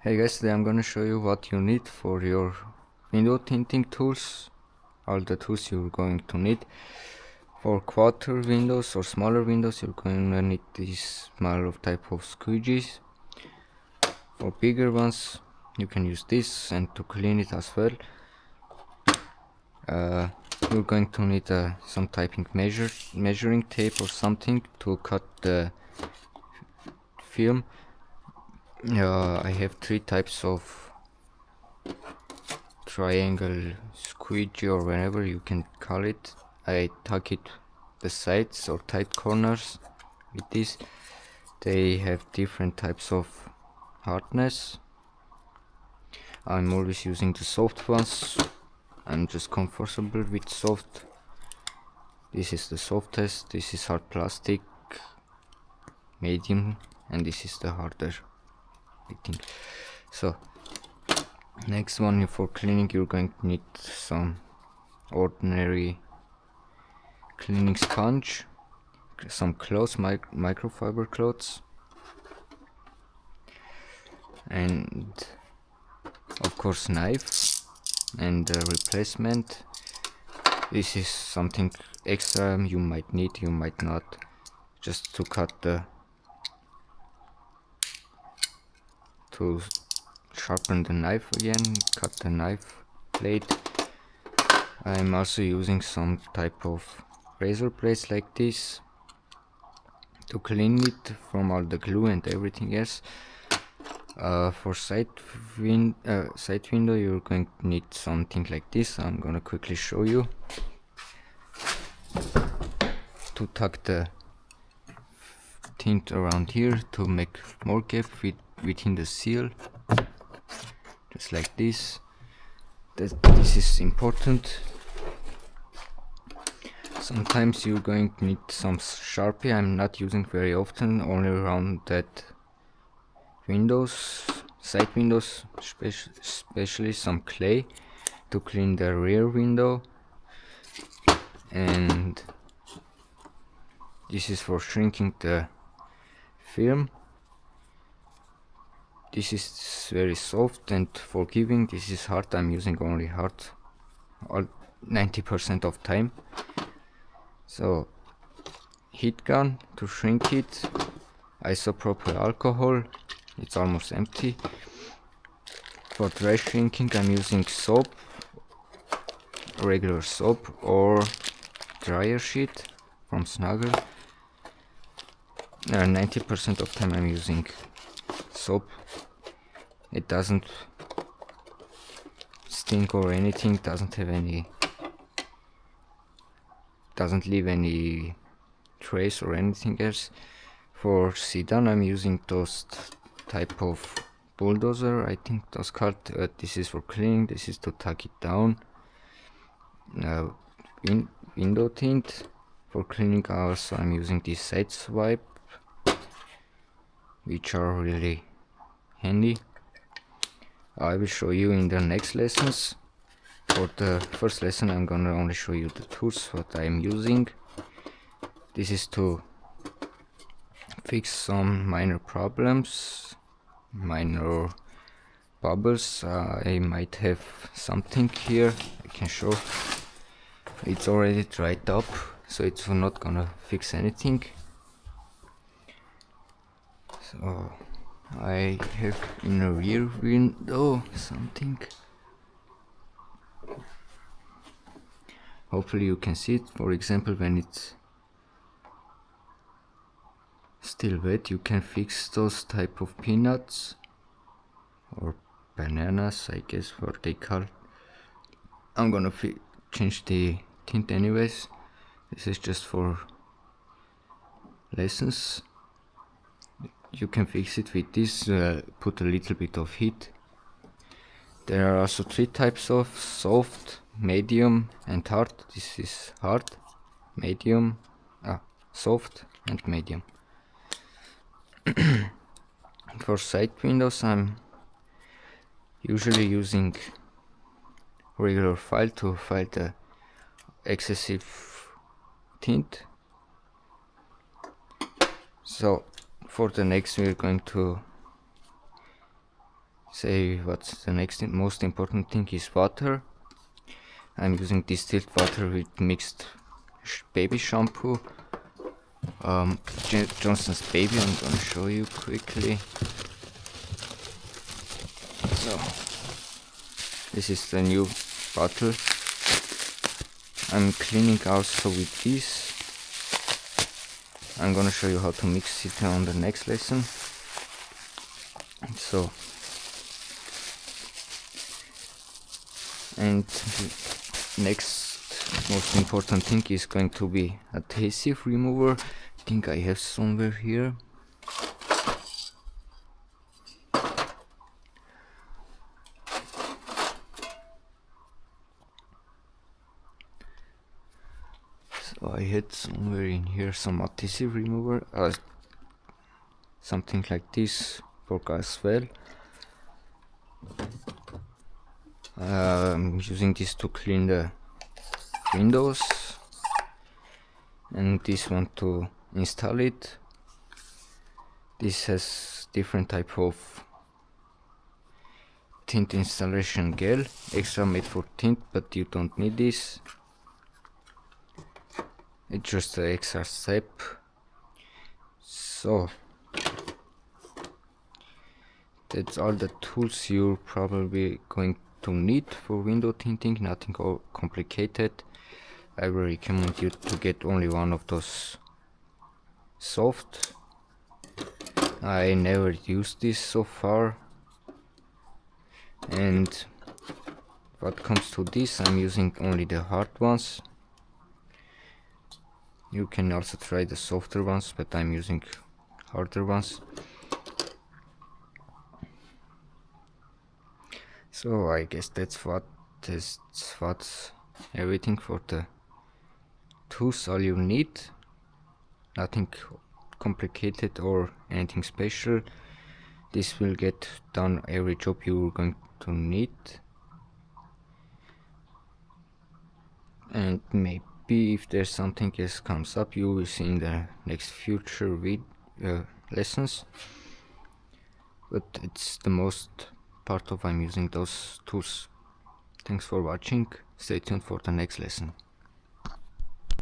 Hey guys, today I'm gonna show you what you need for your window tinting tools. All the tools you're going to need. For quarter windows or smaller windows, you're gonna need this smaller type of squeegees. For bigger ones, you can use this, and to clean it as well, you're going to need some typing measuring tape or something to cut the film. I have three types of triangle squeegee, or whatever you can call it. I tuck it the sides or tight corners with this. They have different types of hardness. I'm always using the soft ones. I'm just comfortable with soft. This is the softest, this is hard plastic, medium, and this is the harder, I think. So next one, for cleaning, you're going to need some ordinary cleaning sponge, some clothes, microfiber clothes, and of course knife and replacement. This is something extra you might need, you might not, just to to sharpen the knife again, cut the knife blade. I'm also using some type of razor blades like this to clean it from all the glue and everything else. For side window, you're going to need something like this. I'm gonna quickly show you. To tuck the tint around here to make more gap within the seal, just like this. This is important. Sometimes you're going to need some Sharpie. I'm not using very often, only around that windows, side windows, especially some clay to clean the rear window. And this is for shrinking the film. This is very soft and forgiving. This is hard. I'm using only hard all 90% of time. So heat gun to shrink it, isopropyl alcohol, it's almost empty. For dry shrinking, I'm using soap, regular soap, or dryer sheet from Snuggle. 90% of time I'm using soap. It doesn't stink or anything, doesn't leave any trace or anything else. For sedan, I'm using those type of bulldozer, I think that's called. This is for cleaning, this is to tuck it down. Window tint for cleaning, also I'm using this side swipe, which are really handy. I will show you in the next lessons. For the first lesson, I'm gonna only show you the tools what I'm using. This is to fix some minor problems, minor bubbles. I might have something here I can show. It's already dried up, so it's not gonna fix anything. So I have in a rear window something. Hopefully you can see it. For example, when it's still wet, you can fix those type of peanuts or bananas, I guess what they call. I'm gonna change the tint anyways. This is just for lessons. You can fix it with this, put a little bit of heat. There are also three types of: soft, medium, and hard. This is hard, medium, soft, and medium. For side windows, I'm usually using regular file to file the excessive tint. So for the next, we're going to say what's the next most important thing is water. I'm using distilled water with mixed baby shampoo, Johnson's Baby. I'm gonna show you quickly. So this is the new bottle. I'm cleaning also with this. I'm gonna show you how to mix it on the next lesson. So, and the next most important thing is going to be adhesive remover. I think I have somewhere here. So I had somewhere in here some adhesive remover, something like this works as well. I'm using this to clean the windows, and this one to install it. This has different type of tint installation gel, extra made for tint, but you don't need this. It's just an extra step. So that's all the tools you're probably going to need for window tinting. Nothing complicated. I will recommend you to get only one of those soft. I never used this so far, and what comes to this, I'm using only the hard ones. You can also try the softer ones, but I'm using harder ones. So I guess that's what's everything for the tools. All you need, nothing complicated or anything special. This will get done every job you're going to need, and maybe if there's something else comes up, you will see in the next future lessons. But it's the most part of I'm using those tools. Thanks for watching. Stay tuned for the next lesson.